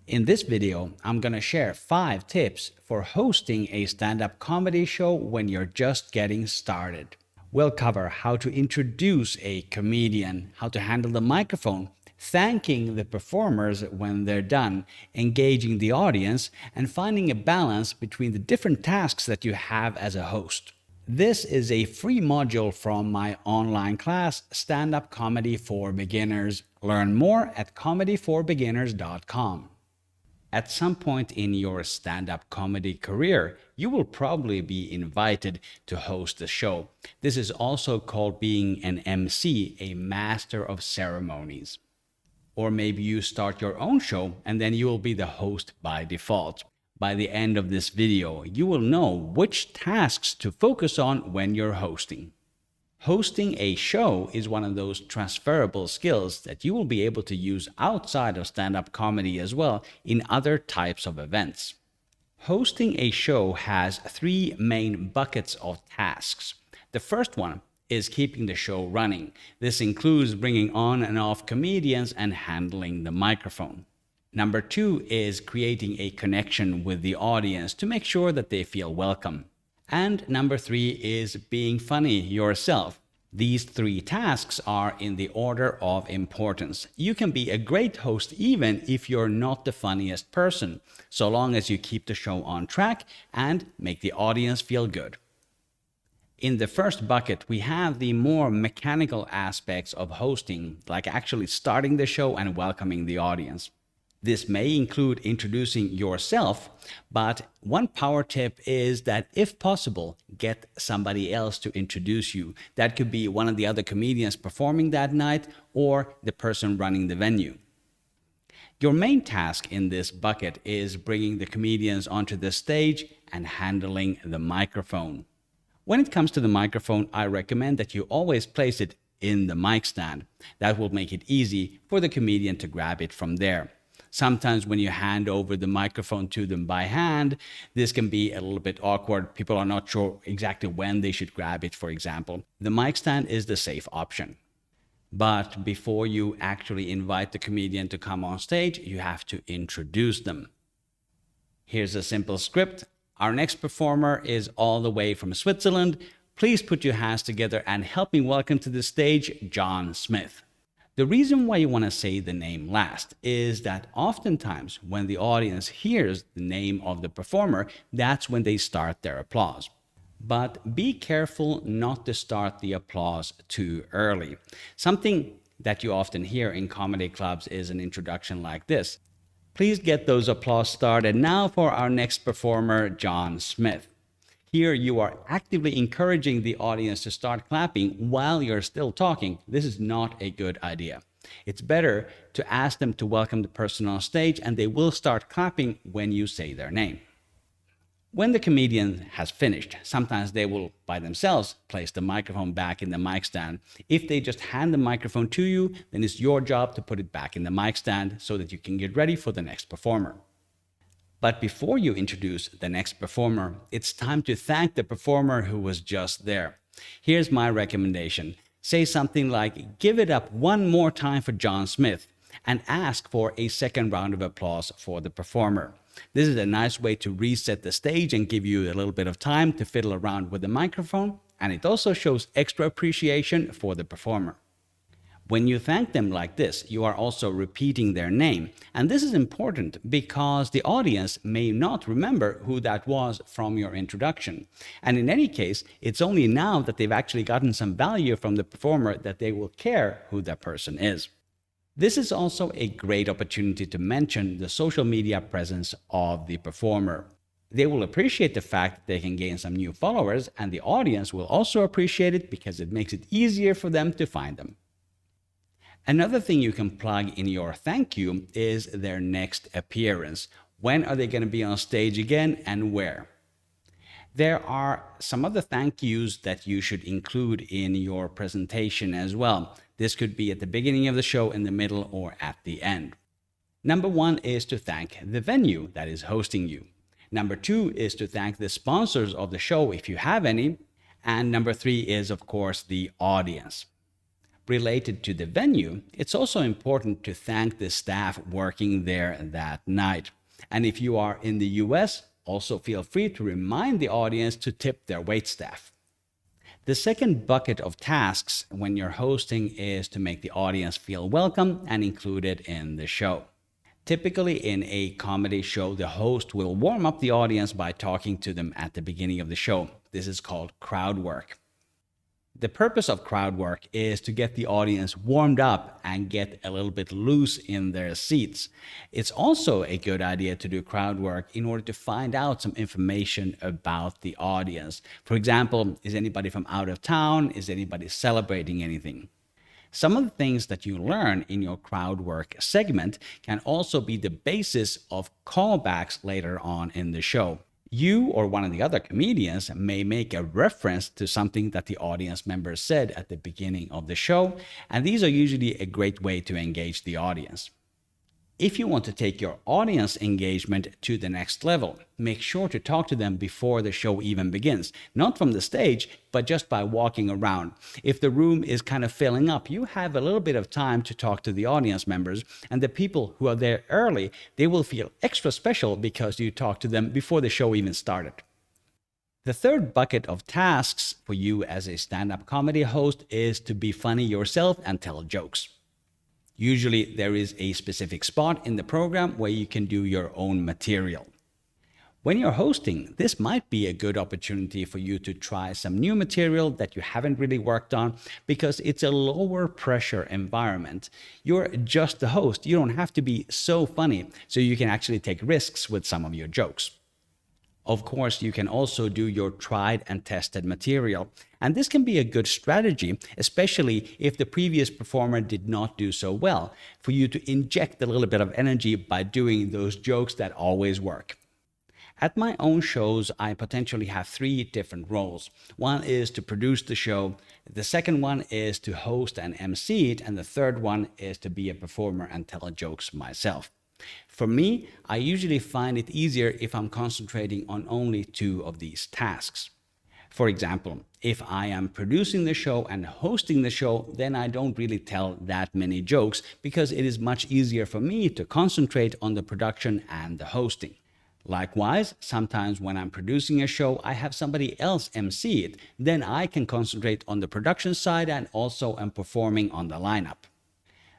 In this video, I'm going to share 5 tips for hosting a stand-up comedy show when you're just getting started. We'll cover how to introduce a comedian, how to handle the microphone, thanking the performers when they're done, engaging the audience, and finding a balance between the different tasks that you have as a host. This is a free module from my online class, Stand-Up Comedy for Beginners. Learn more at comedyforbeginners.com. At some point in your stand-up comedy career, you will probably be invited to host a show. This is also called being an MC, a master of ceremonies. Or maybe you start your own show and then you will be the host by default. By the end of this video, you will know which tasks to focus on when you're hosting. Hosting a show is one of those transferable skills that you will be able to use outside of stand-up comedy as well in other types of events. Hosting a show has 3 main buckets of tasks. The first one is keeping the show running. This includes bringing on and off comedians and handling the microphone. Number 2 is creating a connection with the audience to make sure that they feel welcome. And number 3 is being funny yourself. These 3 tasks are in the order of importance. You can be a great host even if you're not the funniest person, so long as you keep the show on track and make the audience feel good. In the first bucket, we have the more mechanical aspects of hosting, like actually starting the show and welcoming the audience. This may include introducing yourself, but one power tip is that if possible, get somebody else to introduce you. That could be one of the other comedians performing that night or the person running the venue. Your main task in this bucket is bringing the comedians onto the stage and handling the microphone. When it comes to the microphone, I recommend that you always place it in the mic stand. That will make it easy for the comedian to grab it from there. Sometimes when you hand over the microphone to them by hand, this can be a little bit awkward. People are not sure exactly when they should grab it, for example. The mic stand is the safe option. But before you actually invite the comedian to come on stage, you have to introduce them. Here's a simple script. Our next performer is all the way from Switzerland. Please put your hands together and help me welcome to the stage, John Smith. The reason why you want to say the name last is that oftentimes when the audience hears the name of the performer, that's when they start their applause. But be careful not to start the applause too early. Something that you often hear in comedy clubs is an introduction like this. Please get those applause started now for our next performer, John Smith. Here you are actively encouraging the audience to start clapping while you're still talking. This is not a good idea. It's better to ask them to welcome the person on stage and they will start clapping when you say their name. When the comedian has finished, sometimes they will by themselves place the microphone back in the mic stand. If they just hand the microphone to you, then it's your job to put it back in the mic stand so that you can get ready for the next performer. But before you introduce the next performer, it's time to thank the performer who was just there. Here's my recommendation. Say something like, "Give it up one more time for John Smith," and ask for a second round of applause for the performer. This is a nice way to reset the stage and give you a little bit of time to fiddle around with the microphone, and it also shows extra appreciation for the performer. When you thank them like this, you are also repeating their name. And this is important because the audience may not remember who that was from your introduction. And in any case, it's only now that they've actually gotten some value from the performer that they will care who that person is. This is also a great opportunity to mention the social media presence of the performer. They will appreciate the fact that they can gain some new followers, and the audience will also appreciate it because it makes it easier for them to find them. Another thing you can plug in your thank you is their next appearance. When are they going to be on stage again and where? There are some other thank yous that you should include in your presentation as well. This could be at the beginning of the show, in the middle, or at the end. Number 1 is to thank the venue that is hosting you. Number 2 is to thank the sponsors of the show if you have any. And number 3 is, of course, the audience. Related to the venue, it's also important to thank the staff working there that night. And if you are in the US, also feel free to remind the audience to tip their waitstaff. The second bucket of tasks when you're hosting is to make the audience feel welcome and included in the show. Typically, in a comedy show, the host will warm up the audience by talking to them at the beginning of the show. This is called crowd work. The purpose of crowd work is to get the audience warmed up and get a little bit loose in their seats. It's also a good idea to do crowd work in order to find out some information about the audience. For example, is anybody from out of town? Is anybody celebrating anything? Some of the things that you learn in your crowd work segment can also be the basis of callbacks later on in the show. You or one of the other comedians may make a reference to something that the audience member said at the beginning of the show, and these are usually a great way to engage the audience. If you want to take your audience engagement to the next level, make sure to talk to them before the show even begins. Not from the stage, but just by walking around. If the room is kind of filling up, you have a little bit of time to talk to the audience members, and the people who are there early, they will feel extra special because you talked to them before the show even started. The third bucket of tasks for you as a stand-up comedy host is to be funny yourself and tell jokes. Usually there is a specific spot in the program where you can do your own material. When you're hosting, this might be a good opportunity for you to try some new material that you haven't really worked on because it's a lower pressure environment. You're just the host. You don't have to be so funny, so you can actually take risks with some of your jokes. Of course, you can also do your tried and tested material. And this can be a good strategy, especially if the previous performer did not do so well, for you to inject a little bit of energy by doing those jokes that always work. At my own shows, I potentially have 3 different roles. One is to produce the show, the second one is to host and MC it, and the third one is to be a performer and tell jokes myself. For me, I usually find it easier if I'm concentrating on only 2 of these tasks. For example, if I am producing the show and hosting the show, then I don't really tell that many jokes because it is much easier for me to concentrate on the production and the hosting. Likewise, sometimes when I'm producing a show, I have somebody else MC it. Then I can concentrate on the production side and also am performing on the lineup.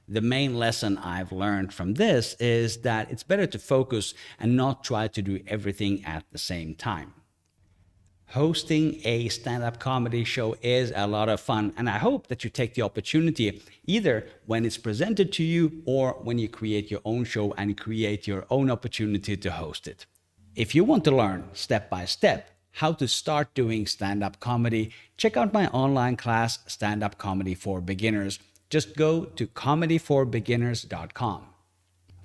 The main lesson I've learned from this is that it's better to focus and not try to do everything at the same time. Hosting a stand-up comedy show is a lot of fun, and I hope that you take the opportunity either when it's presented to you or when you create your own show and create your own opportunity to host it. If you want to learn step by step how to start doing stand-up comedy, check out my online class, Stand-Up Comedy for Beginners. Just go to comedyforbeginners.com.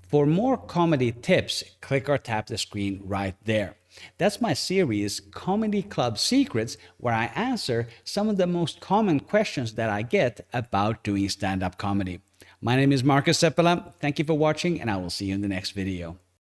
For more comedy tips, click or tap the screen right there. That's my series, Comedy Club Secrets, where I answer some of the most common questions that I get about doing stand-up comedy. My name is Markus. Thank you for watching, and I will see you in the next video.